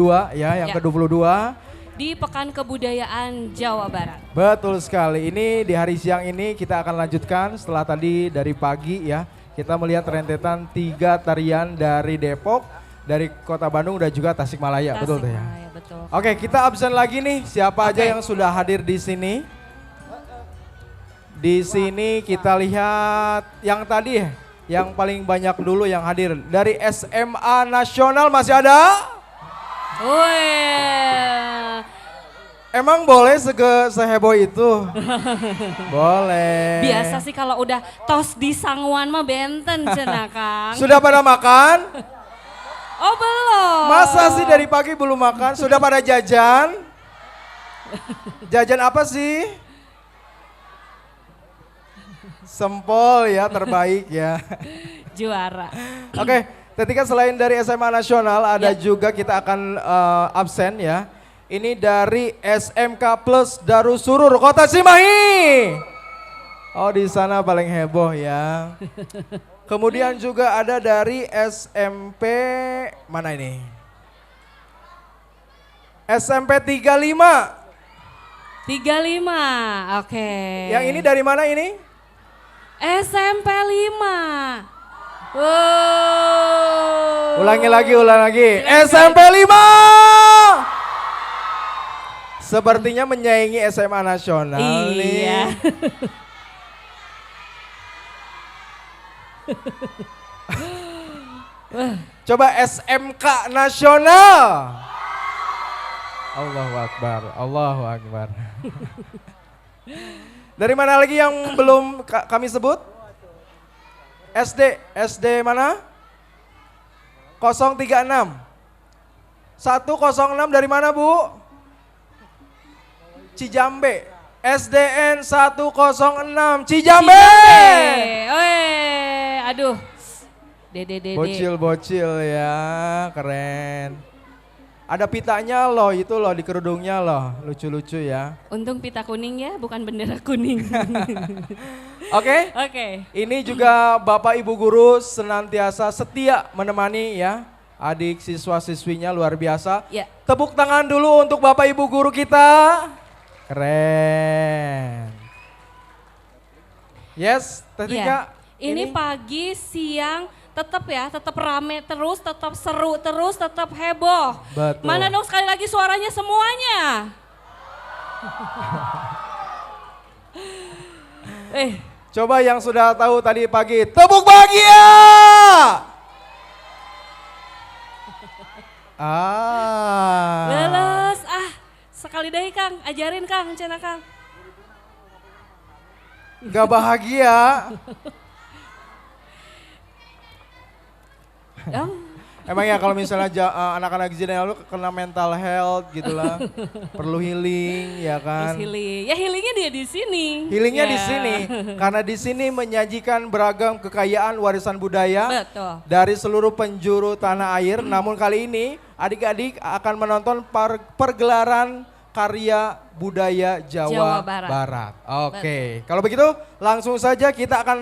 ke-22 ya, yang ke-22. Di Pekan Kebudayaan Jawa Barat. Betul sekali, ini di hari siang ini kita akan lanjutkan setelah tadi dari pagi ya. Kita melihat rentetan 3 tarian dari Depok, dari Kota Bandung dan juga Tasikmalaya, betul ya? Betul. Oke, kita absen lagi nih, siapa aja yang sudah hadir di sini? Di sini kita lihat yang tadi, yang paling banyak dulu yang hadir. Dari SMA Nasional masih ada? Wih. Emang boleh seheboh itu? Boleh. Biasa sih kalau udah tos di sangwan mah benten cenah Kang. Sudah pada makan? Oh belum. Masa sih dari pagi belum makan? Sudah pada jajan? Jajan apa sih? Sempol ya, terbaik ya. Juara. Oke, ketika selain dari SMA Nasional ada juga kita akan absen ya. Ini dari SMK Plus Darussurur Kota Cimahi. Oh, di sana paling heboh ya. Kemudian juga ada dari SMP mana ini? SMP 35. 35. Oke. Yang ini dari mana ini? SMP 5. Wow. Ulangi lagi. SMP 5. Sepertinya menyaingi SMA Nasional nih. Iya. Coba SMK Nasional. Allahu Akbar, Allahu Akbar. Dari mana lagi yang belum kami sebut? SD mana? 036. 106 dari mana Bu? Cijambe. SDN 106 Cijambe. Aduh. Dede. Bocil ya, keren. Ada pitanya loh, itu loh di kerudungnya loh, lucu-lucu ya. Untung pita kuning ya, bukan bendera kuning. Oke. Ini juga Bapak Ibu guru senantiasa setia menemani ya. Adik siswa-siswinya luar biasa. Ya. Tepuk tangan dulu untuk Bapak Ibu guru kita. Keren. Yes, Teh Tika. Ini pagi, siang, tetap rame terus, tetap seru terus, tetap heboh. Betul. Mana dong sekali lagi suaranya semuanya? Coba yang sudah tahu tadi pagi, tepuk bahagia. Leles, sekali deh Kang, ajarin Kang, cina Kang. Gak bahagia. Emang ya kalau misalnya anak-anak Zidane lu kena mental health gitu lah. Perlu healing ya kan. Ya healingnya dia di sini. Healingnya di sini. Karena di sini menyajikan beragam kekayaan warisan budaya. Betul. Dari seluruh penjuru tanah air. Namun kali ini adik-adik akan menonton pergelaran karya budaya Jawa Barat. Oke. Kalau begitu langsung saja kita akan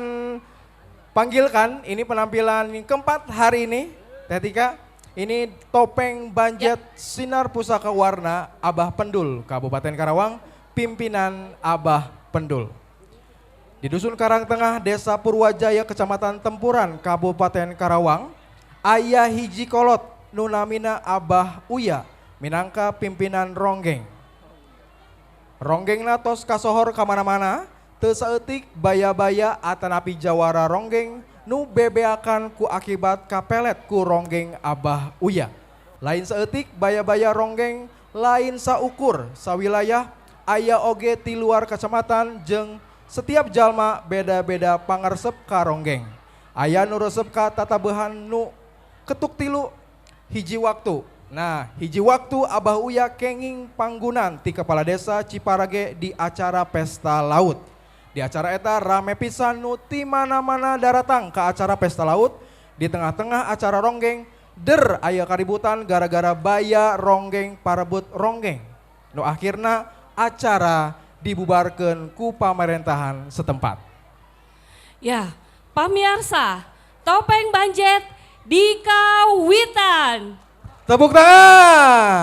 panggilkan, ini penampilan yang keempat hari ini, Teh Tika. Ini topeng banjet sinar pusaka warna Abah Pendul, Kabupaten Karawang, pimpinan Abah Pendul. Di Dusun Karangtengah, Desa Purwajaya, Kecamatan Tempuran, Kabupaten Karawang, Ayah hiji kolot, nunamina Abah Uya, minangka pimpinan ronggeng. Ronggengna tos kasohor kamana-mana, teu saeutik baya-baya atanapi jawara ronggeng nu bebeakan ku akibat kapelet ku ronggeng Abah Uya. Lain saeutik baya-baya ronggeng lain saukur sawilayah aya oge ti luar kecamatan jeung setiap jalma beda-beda pangaresep ka ronggeng. Aya nu resep ka tatabehan nu ketuk tilu hiji waktu. Nah, hiji waktu Abah Uya kenging panggunan ti kepala desa Ciparage di acara pesta laut. Di acara eta rame pisan nu ti mana-mana daratang ke acara pesta laut. Di tengah-tengah acara ronggeng, aya kaributan gara-gara baya ronggeng parebut ronggeng. Nu akhirna acara dibubarkeun ku pamarentahan setempat. Ya, pamirsa, topeng banjet dikawitan. Tepuk tangan.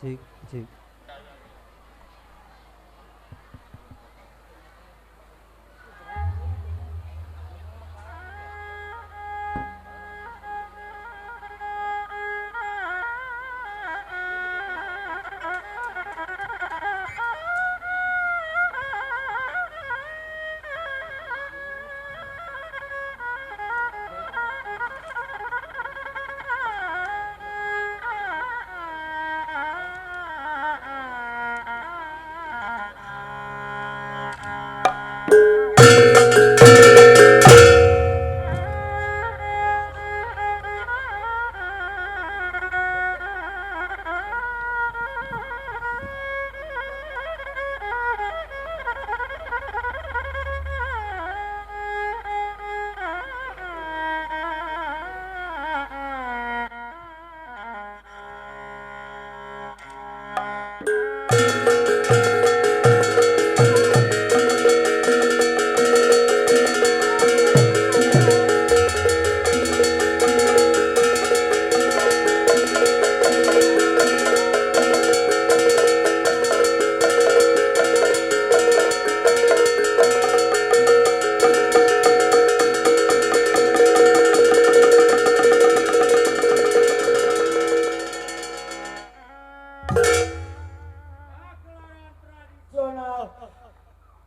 Cik, cik.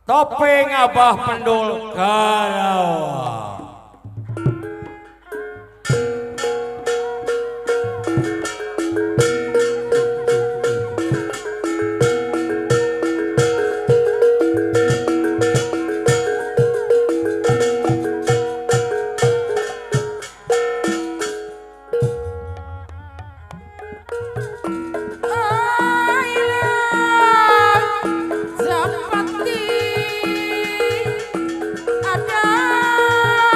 Topeng Abah Pendul Karawang. Ada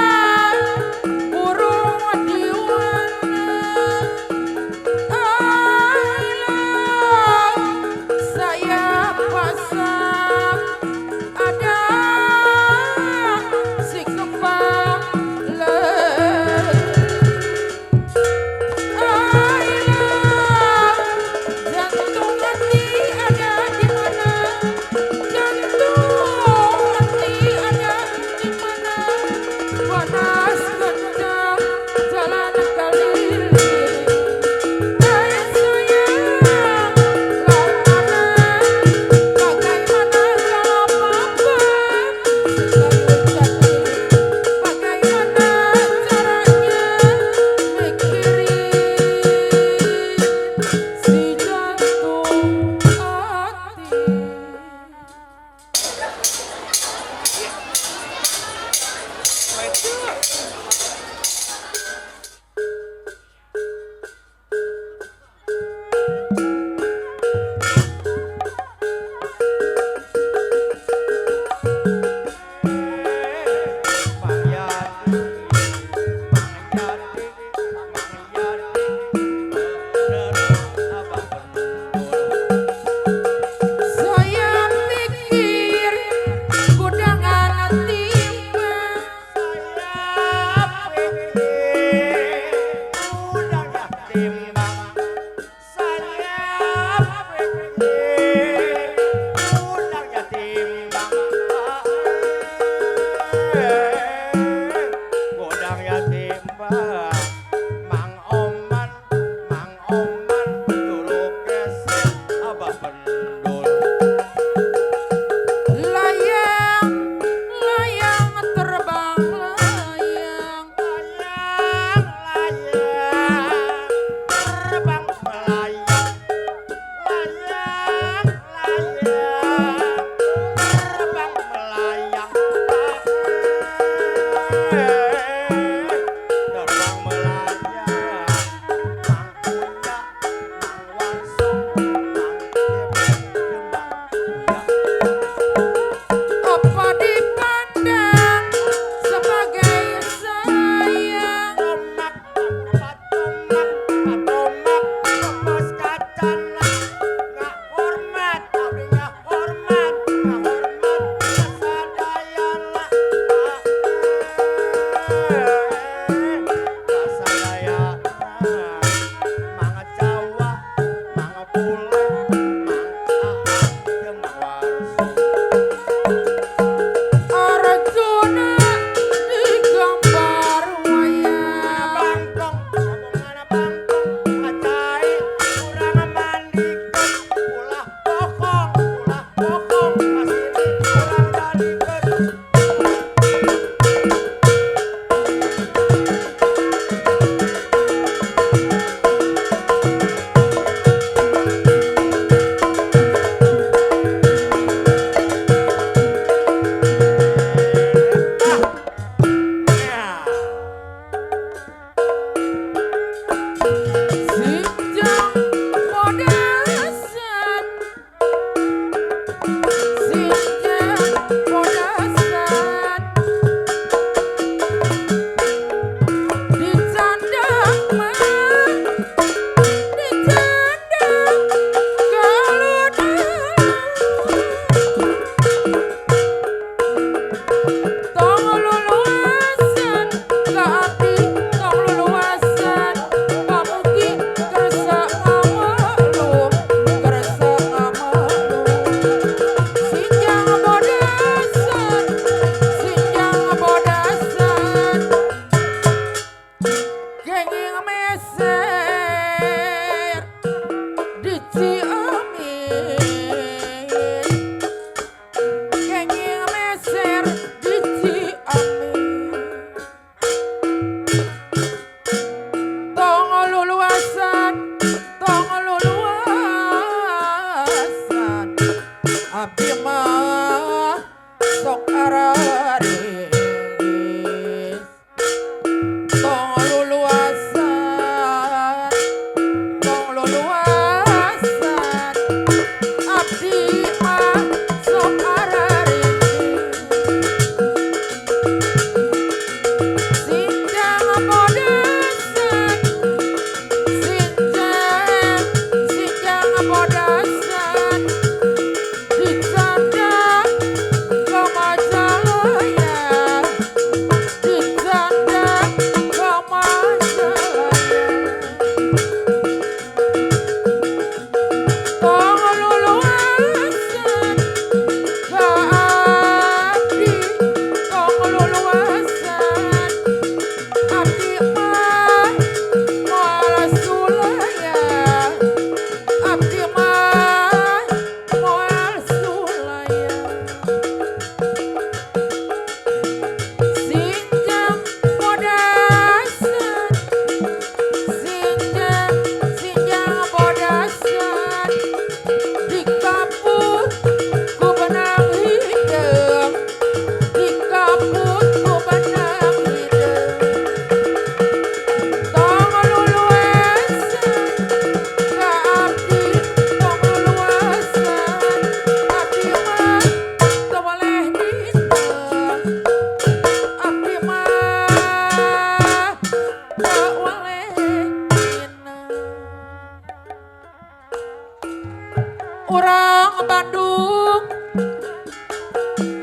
Urang Bandung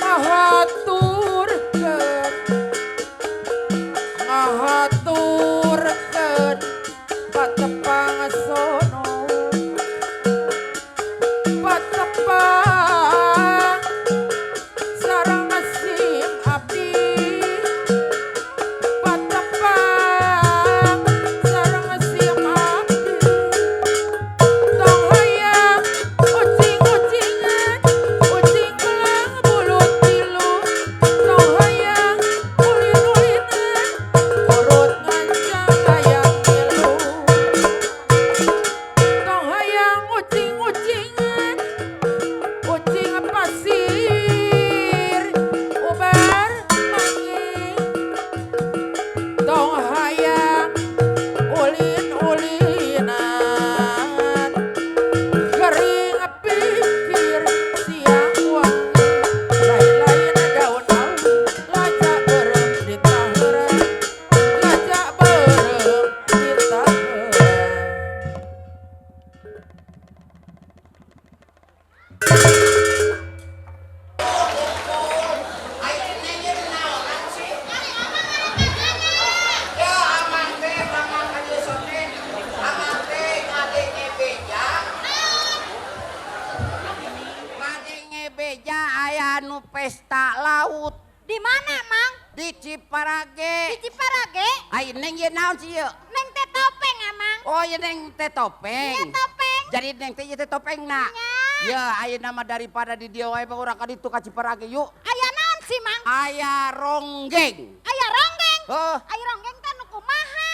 ngahaturkeun patepang sono patepang sareng sim abdi patepang sareng sim abdi tong hayang ucing-ucingan ucing kelang bulu tilu tong hayang ulin-ulinan urut ngancang hayang tilu tong hayang ucing-ucingan ucing pasir ubar manging tong hayang ulin-ulinan gering pikir siang wangi lain-lain daun awu lacak berem di tahuran lacak berem di tahuran. Beja aya nu pesta laut Di mana, Mang? di Ciparage. Di Ciparage? Ai neng ye naon sih ye? Neng teh topeng, Mang. Oh ye neng teh topeng. Iya topeng. Jadi neng teh teh topeng na. Ya aya nama daripada di dieu wae urang ka ditu ka Ciparage yuk. Aya naon sih, Mang? Aya ronggeng. Aya ronggeng. Heuh, Aya ronggeng teh nu kumaha?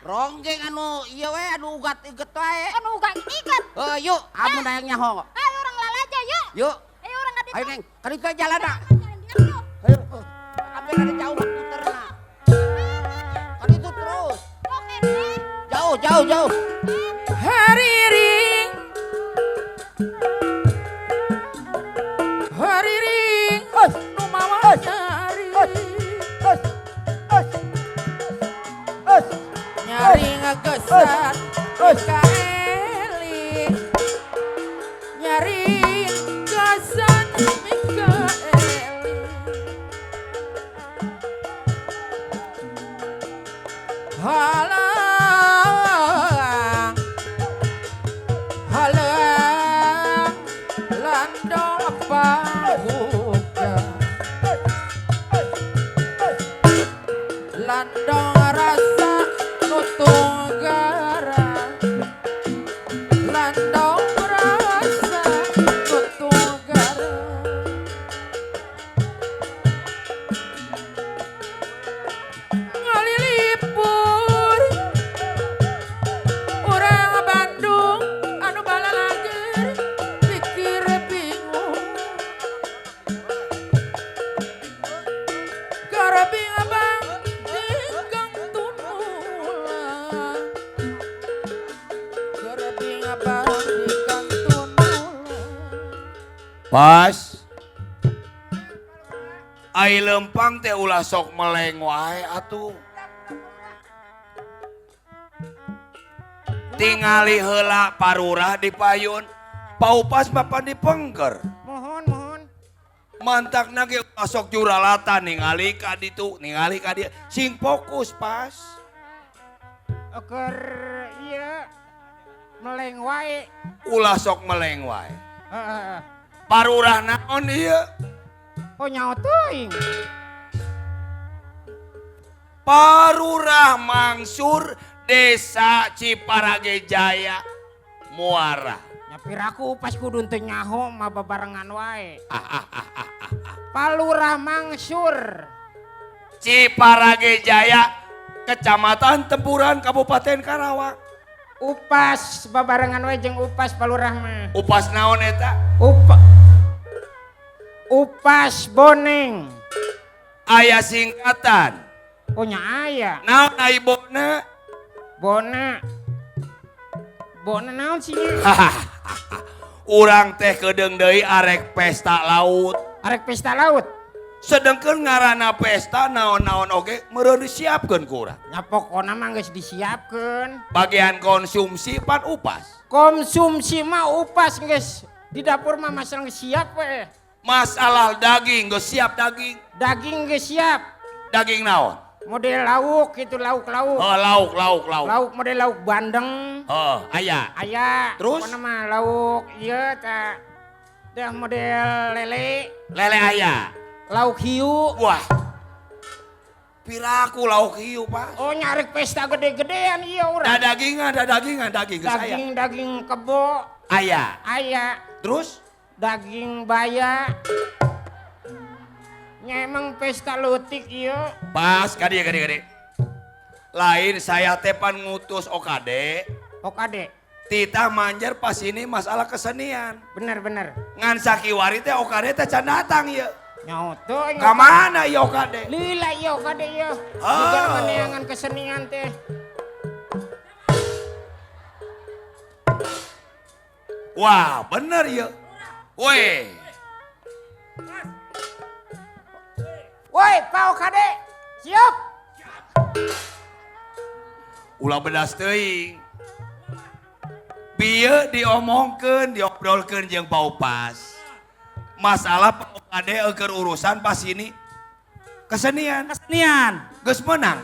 ronggeng anu ieu we anu ugat-uget wae. Anu ugang iket. Yuk, amun hayang nyaho. Ayo urang lalaja yuk. Yuk. Ayo urang ka ditu. Ayo neng, ka ditu jalan na. Jalan-jalan yuk. Ayo. Tapi ada jauh puterna. Ka ditu terus. Oke, Neng. Jauh, jauh, jauh. Hariring Hariring nu mawa nyari nyari ngagesan Mikaeli nyari gasan Mikaeli halang halang landong pahuga landong rasa nutung gara landong rasa nutung gara ngalilipur urang Bandung anu balalager pikir bingung karabing abang dingkang tunulang karabing abang dingkang tunulang. Pas. Ai lempang teh ulah sok meleng wae atuh. Tingali heula parurah di payun, paupas mapan di pengker. Mohon. Mantakna ge ulah sok juralatan ningali ka ditu, ningali ka dia. Sing fokus pas. Keur ieu meleng wae. Ulah sok meleng wae. Heeh. Parurah naon ieu? Oh nyaho teuing. Parurah Mangsur Desa Ciparage Jaya Muara. Nyapiraku pas kudu teu nyaho mah babarengan wae. Palurah Mangsur. Ciparage Jaya Kecamatan Tempuran Kabupaten Karawang. Upas babarengan wae jeung upas palurah mah. Upas naon eta? Upas boneng. Aya singkatan. Punya aya. Naon aibona? Bona. Bona naon sih? Urang teh kedeung deui arek pesta laut. Arek pesta laut. Sedengkeun ngaranna pesta naon-naon oge meureun disiapkeun ku urang. Nya pokona mah geus disiapkeun. Bagian konsumsi pan upas. Konsumsi mah upas geus Di dapur mah masang siap we. Masalah daging, geus siap daging. Daging geus siap. Daging naon? Model lauk gitu, lauk-lauk. Oh, lauk. Lauk model lauk bandeng. Oh, aya. Aya. Terus? Apa nama lauk ieu teh. Dah model lele. Lele aya. Lauk hiu. Wah. Piraku lauk hiu, Pak. Oh nyari pesta gede-gedean iya urang. Da daging geus aya. Daging kebo. Aya. Aya. Terus? Daging baya. Nya emang pesta leutik ieu. Pas kadi. Lain saya teh pan ngutus OKD. Okade. Tita manjer pas ini masalah kesenian. Bener. Ngan sakiwari teh OKD teh can datang ya. Nyoto. Ka mana ya OKD? Lila iya okade iya. Oh. Juga maneangan kesenian teh. Wah bener ya. Weh. Woi Pak Okade. Siap. Ulah bedas teuing. Bieu diomongkeun, diobrolkeun jeung Bau Pas. Masalah Pak Okade keur urusan pas ini kesenian. Geus menang.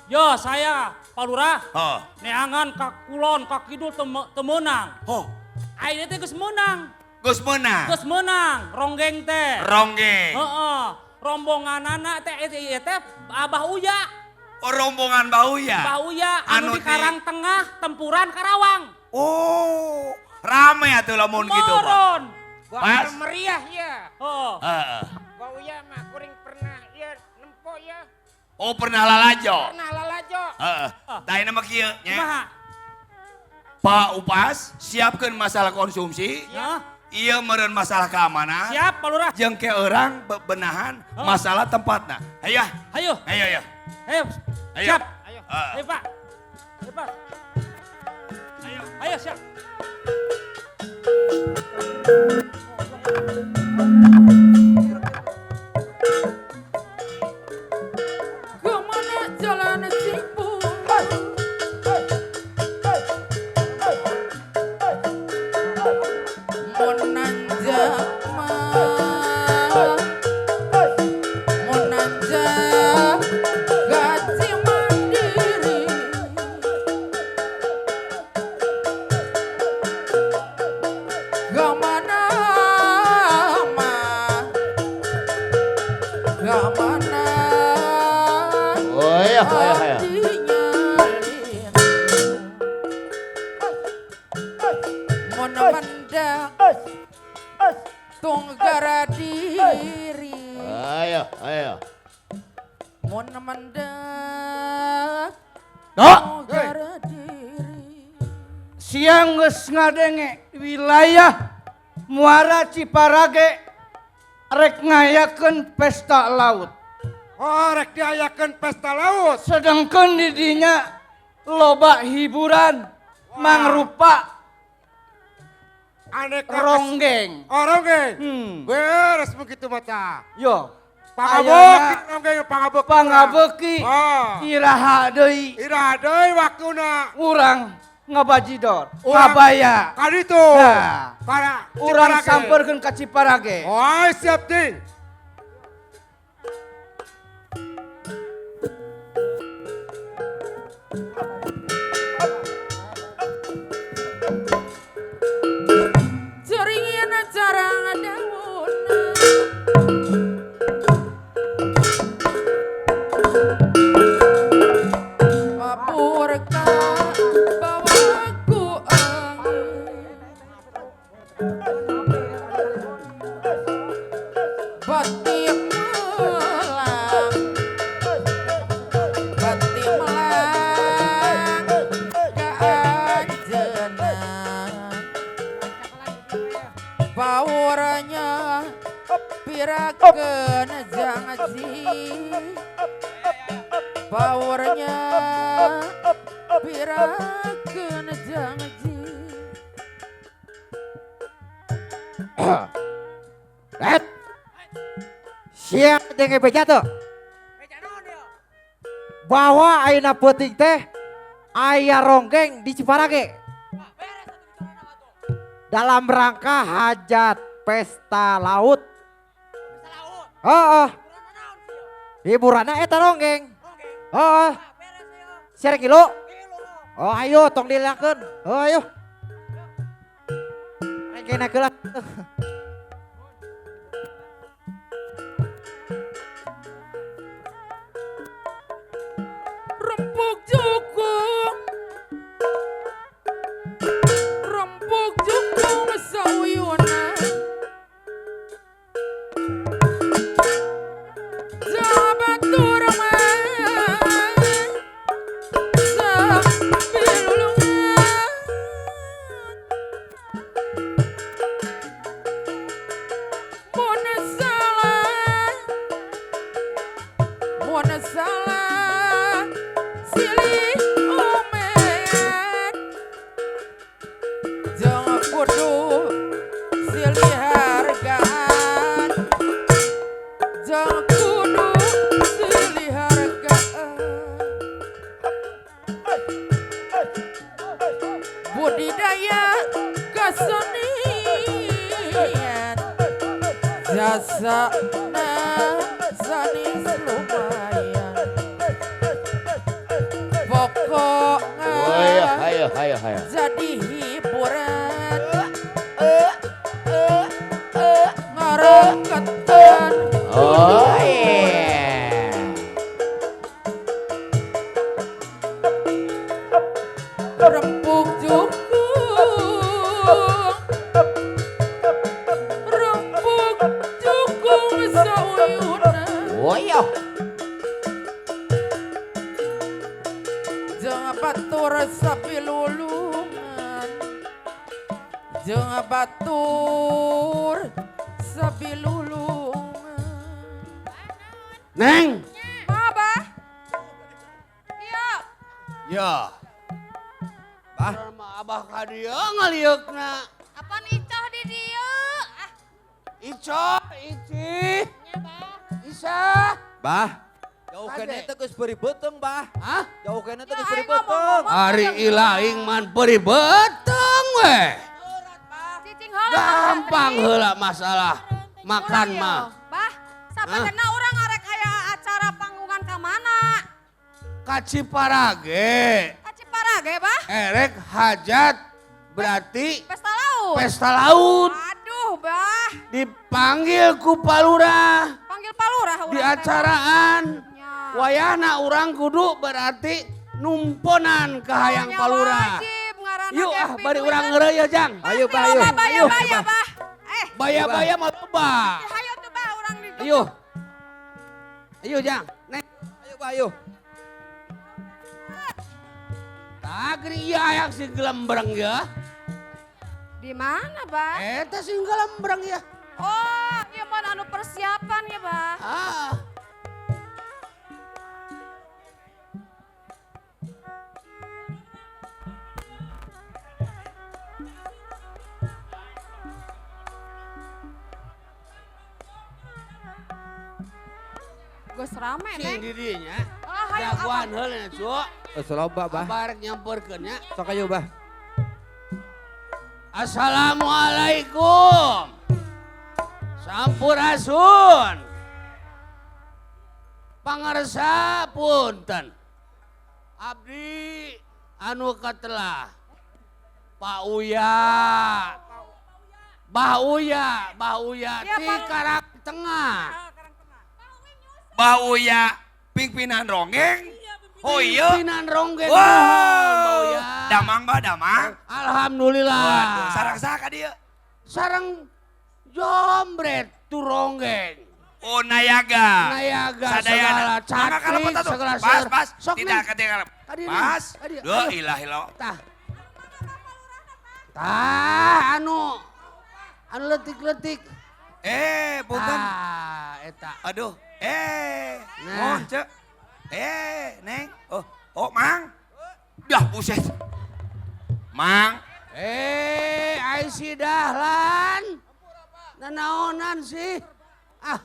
Yo saya Pak Lurah Oh. neangan ka kulon ka kidul teu meunang. Oh, Ayeuna teh geus meunang. geus menang. Geus meunang ronggeng teh. Ronggeng. Heeh. Rombonganana teh ieu teh Abah Uya. Oh, rombongan Bau ya. Abah Uya Anu anu di Karang Tengah tempuran Karawang. Oh, rame atuh lamun gitu, Pak. Moron. Pas. Meriah ya. Oh. Heeh. Bau ya mah kuring pernah ya nempo ya. Oh, pernah lalajo. Pernah lalajo. Heeh. Tah ieu mah kieu nya. Kumaha? Pak Upas siapkeun masalah konsumsi. Ya. Ieu meureun masalah keamanan. Siap Pak Lurah. Jeung ke orang bebenahan masalah tempatna. Ayo. Ayo. Ayo. Ayo. Ayo. Siap. Ayo. Ayo Pak. Ayo Pak. Ayo siap. Kemana jalan simpul? Monanjak monanjak gaji mandiri. Gamana mah, gamana. Oh iya. Mon mendak tunggara diri. Ayo. Mon mendak Dok, tunggara diri. siang geus ngadenge wilayah Muara Ciparage rek ngayakeun pesta laut. Oh, rek diayakeun pesta laut. Sedangkan di dinya loba hiburan mangrupa Aneka ronggeng. Oh, ronggeng. Beres begitu mata. Yo, Pangabeuki ronggeng pangabeuki. pangabeuki Oh. iraha deui Ira deui waktuna. urang ngabajidor, Urang- ngabaya. Kaditu. Nah, Para urang Ciparage. sampeurkeun ka Ciparage. Oh, siap ting. Ceringin jarang daun. Mabur ka bawaku angin. Batik melang, batik melang keanjenan. Baurnya pirakeun janji. Baurnya pirakeun janji. Ret. Siap dengan beja tuh. Bahwa ayeuna peuting teh aya ronggeng di Ciparage. dalam rangka hajat pesta laut. Oh, hiburannya eta ronggeng. Oh, share kilo. Oh, ayo tong dilakeun. Oh, ayo. Kena geula. Rempuk jukung, rempuk jukung sauyuna. Jabatur mah sambilulungan. Mona salah silih omean jangan kudu silih hargaan jangan kudu silih hargaan budidaya kesenian jasa sanis lumayan pokoknya Ayo. jadi hiburan ngareketan Oh iya. rempuk jukung rempuk jukung sauyuna Oh iya. jangan batur sapi lulungan jangan batur sapi lulungan Neng. Abah. Iya. Ya. Sama abah ka dieu ngaliukna. Apa icoh di dieu? Ah, Ico, Ici, nya bah. Isa. Bah, jauh kene teh geus beri beuteng, Bah. Hah? Jauh kene teh Ya, geus beri aing beuteng. ngomong-ngomong. Ari ilaing man beri beteng weh. Cicing heula. Gampang heula masalah makan mah. Bah, sabenerna urang arek aya acara panggungan ka mana? Ka Ciparage. Ka Ciparage, Bah. Erek hajat berarti Pesta laut. pesta laut. Aduh, Bah. Dipanggil ku palurah. Panggil palurah urang Di teh, acaraan. Bah. Nya. Wayahna urang kudu berarti numponan ke hayang Nya palurah. wajib ngaranna Yuk ah camping bari we, urang kan. ngeureuy jang. Ayo, Bah, ayo. Bah, Ayo, Bah. Baya-baya mah loba. Hayo tuh, Bah, urang di. Ayo. Ayo jang. Neng. Ayo, Bah, ayo. Tak iya ayak si gelembreng ya. Di mana, Bah? Eta si gelembreng ya. Oh, iya mah anu persiapan ya, Bah. Ah. Geus rame, Sing Neng. di dinya. Oh, hayo Jagoan heula nya, Cuk. Geus loba, Bah. Barek nyamperkeun nya. Sok ayo, Bah. Assalamualaikum. Sampurasun. Pangarsa punten. Abdi anu katelah. Pak Uya. Bah Uya Ya, ti Pak. Karang Tengah. Bau ya pimpinan ronggeng. Oh iya. Pimpinan ronggeng. Wow. Bah Uya. Damang bah damang. Alhamdulillah. Waduh, sarang saka dia. Sarang jombret tu ronggeng. Oh nayaga. Nayaga Sadayana. segala cantik, kalau foto tuh. segala Pas, ser. pas. Sok, Tidak Neng. ketinggalan. Tadi, Neng. Pas. Tadi, Duh ayo. ilah ilah. Tah. Tah anu letik-letik. Punten. Eta. Aduh. Nah. Oh, Cek. Neng. Oh, Mang. Dah buset. Mang. Ai si Dahlan. Nanaonan sih. Ah,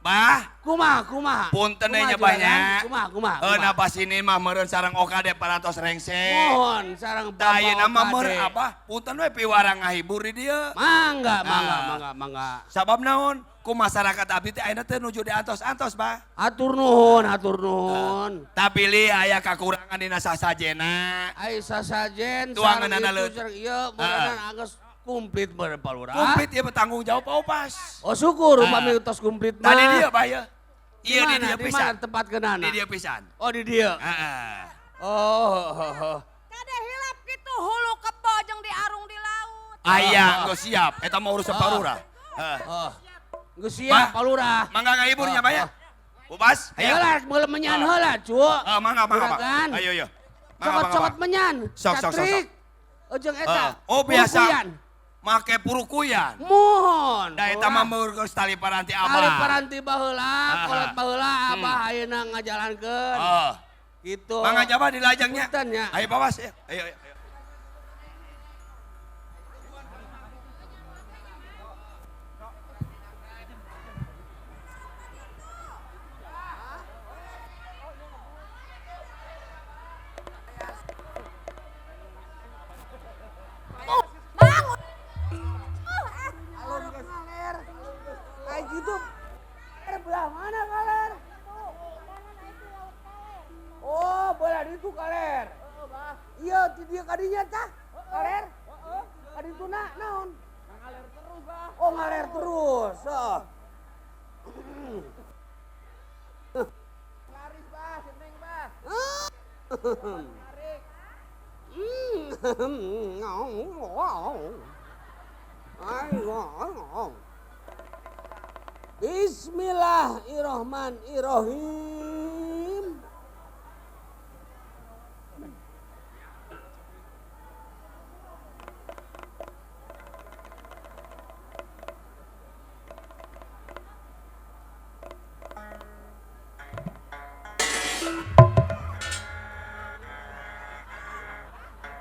Bah, Kumaha. punten Kumaha, nya juragan? banyak. Kumaha. Napa sini mah meureun sareng OKD parantos rengsek. Mohon sarang Da Bapak ayeuna mah OKD. meureun apa? Punten we piwarang ngahibur di dieu. Mangga. Sabab naon? Ku masyarakat abdi teh ayeuna teh nuju diantos-antos, Bah. Hatur nuhun. Tapi li aya kakurangan dina sasajena. Aisyah sajen. Tuanganana leut. Iya, beneran angges kumplit bener Pak Lurah. Kumplit ieu bertanggung jawab Pak Upas. Oh syukur upami tos kumplit mah. Tadi dia, Bah ya. Iya di dia Di pisan. mana tempat kenana? Di dia pisan. Oh di dia. Heeh. Oh. Kada hilap gitu hulu kebo jeung diarung di laut. Aya, geus siap. Eta mah urusan Pak Lurah. Heeh. Oh. Geus siap Pak Lurah. Mangga ngahiburnya, Bah ya. Upas, ayo. Heula meuleuh menyan heula, cu. Mangga. Juragan. Ayo. Cokot-cokot menyan. Sok. Catrik. Jeung eta. Oh biasa. Purukuyan. Make purukuyan. Mohon. Da eta mah meur geus tali paranti Kali abah. paranti baheula, kolot baheula abah ayeuna ngajalankeun. Oh. Gitu. Mangga jaba di lajangnya. Punten, nya. Ayo Pawas, ayo. Kayak gitu. Belah mana kaler? Oh, belah itu kaler. Iya, di dia kadinya tah. Kaler. Kadi itu naon? Ngaler terus, Bah. Oh, ngaler terus. Oh. Laris, Bah, seneng, Bah. Laris. Bismillahirrahmanirrahim.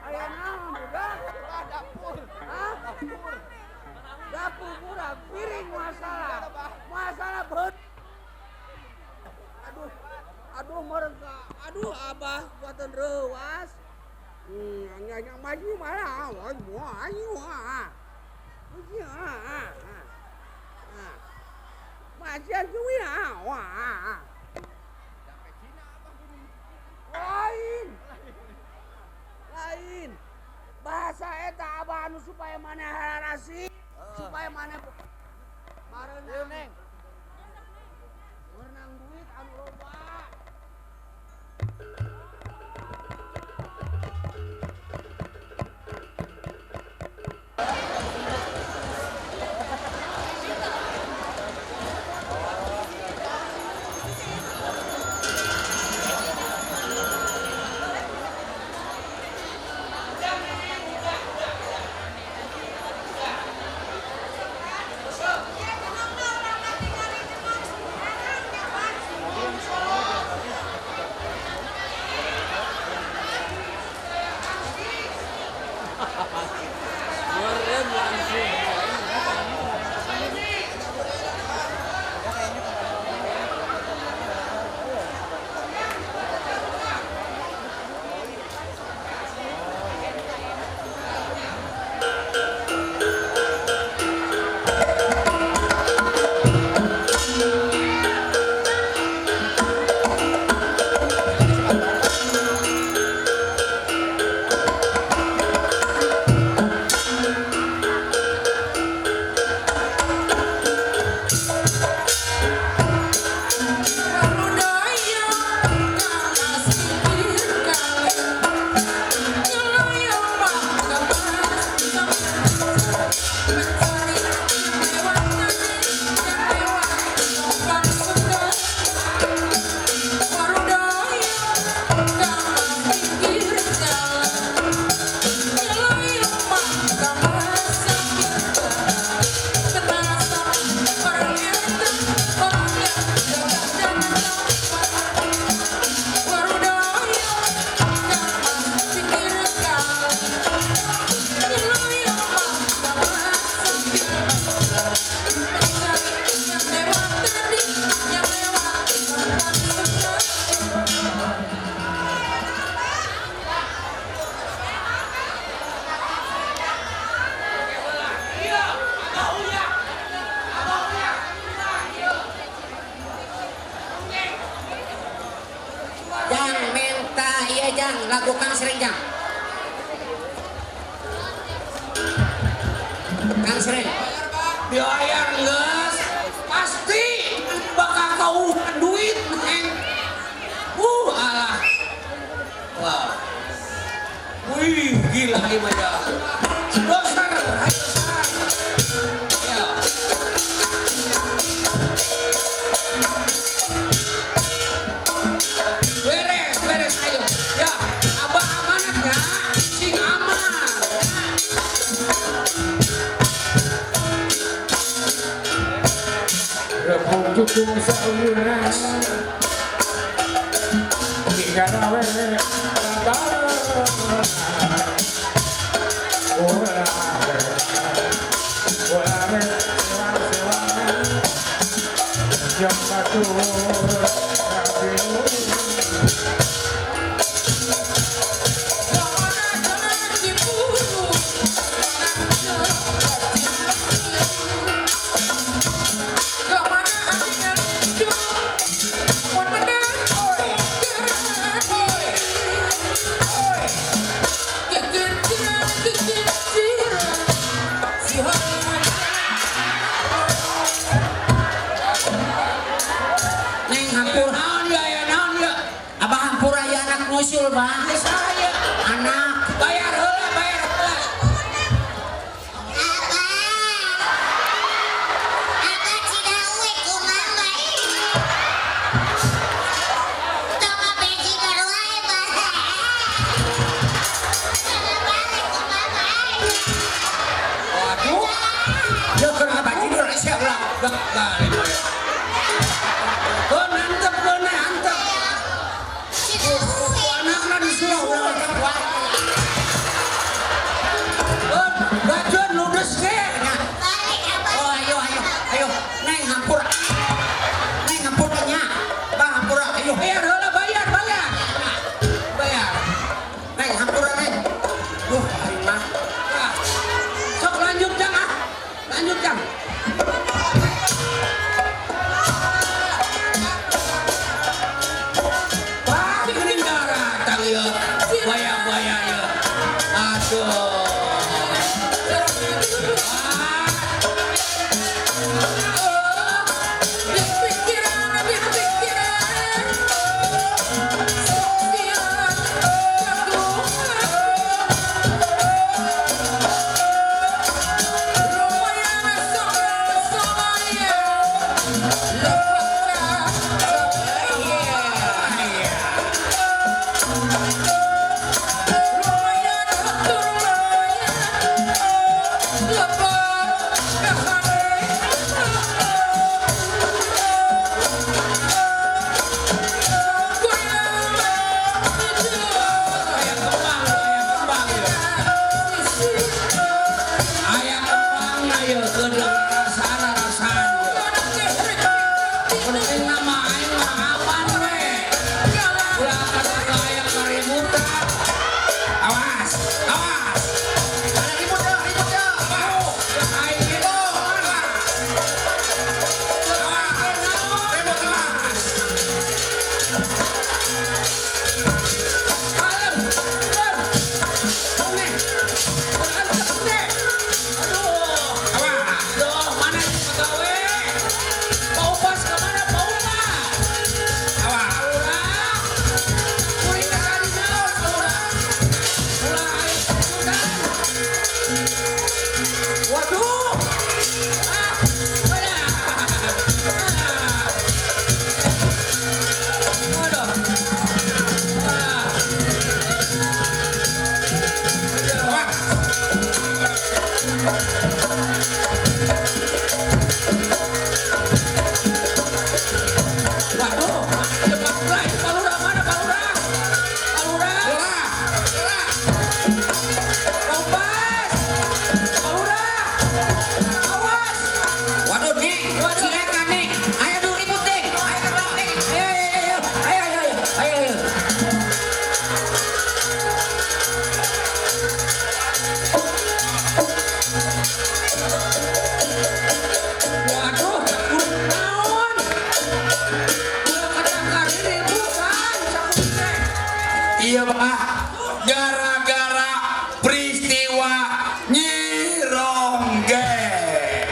Aya naon, budak? Dapur. Hah? Dapur budak, piring masalah. Masalah beut. Aduh mereka. Aduh abah buatan rewas. Nyanyi maju malah. Ayo. Macian cuy wah. Lain. Bahasa eta abah anu supaya mana hararasi. Supaya mana marenang. Merenang duit anu loba. lagu Kang Sering jang. Kang Sering. Biayar geus pasti bakal kauhan duit neng. Alah. Wah. Wih, gila ini mah ya. Dosa kan, ya. Beres, ayo. Ya, abah amanat ya, sing aman. Repung cukup sauran. Hingga rawe yang batu musul bang, saya anak bayar heula, bayar heula. Abah cidawe ku mama tong abe cidawe bah. Waduh, dia kena baju dulu siap lah, kali. Nantep, nantep. Anaknya disuruh ulang kuat. Bajuan ludes kayaknya. Oh ayo, neng hampur nya, bang hampur, ayo bayar heula, bayar, neng hampur neng. Duh, aing mah. Sok lanjut jang. Baya ya. Aduh. abah gara-gara peristiwa Nyi Ronggeng.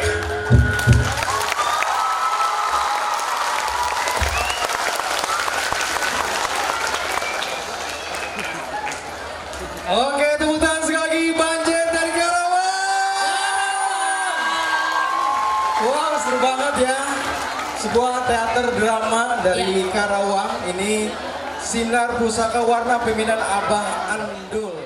Oke, tepuk tangan sekali lagi Banjer dari Karawang. Wow, seru banget ya. Sebuah teater drama dari Karawang. Ini Sinar Pusaka Warna Pemimpinan Abah Andul.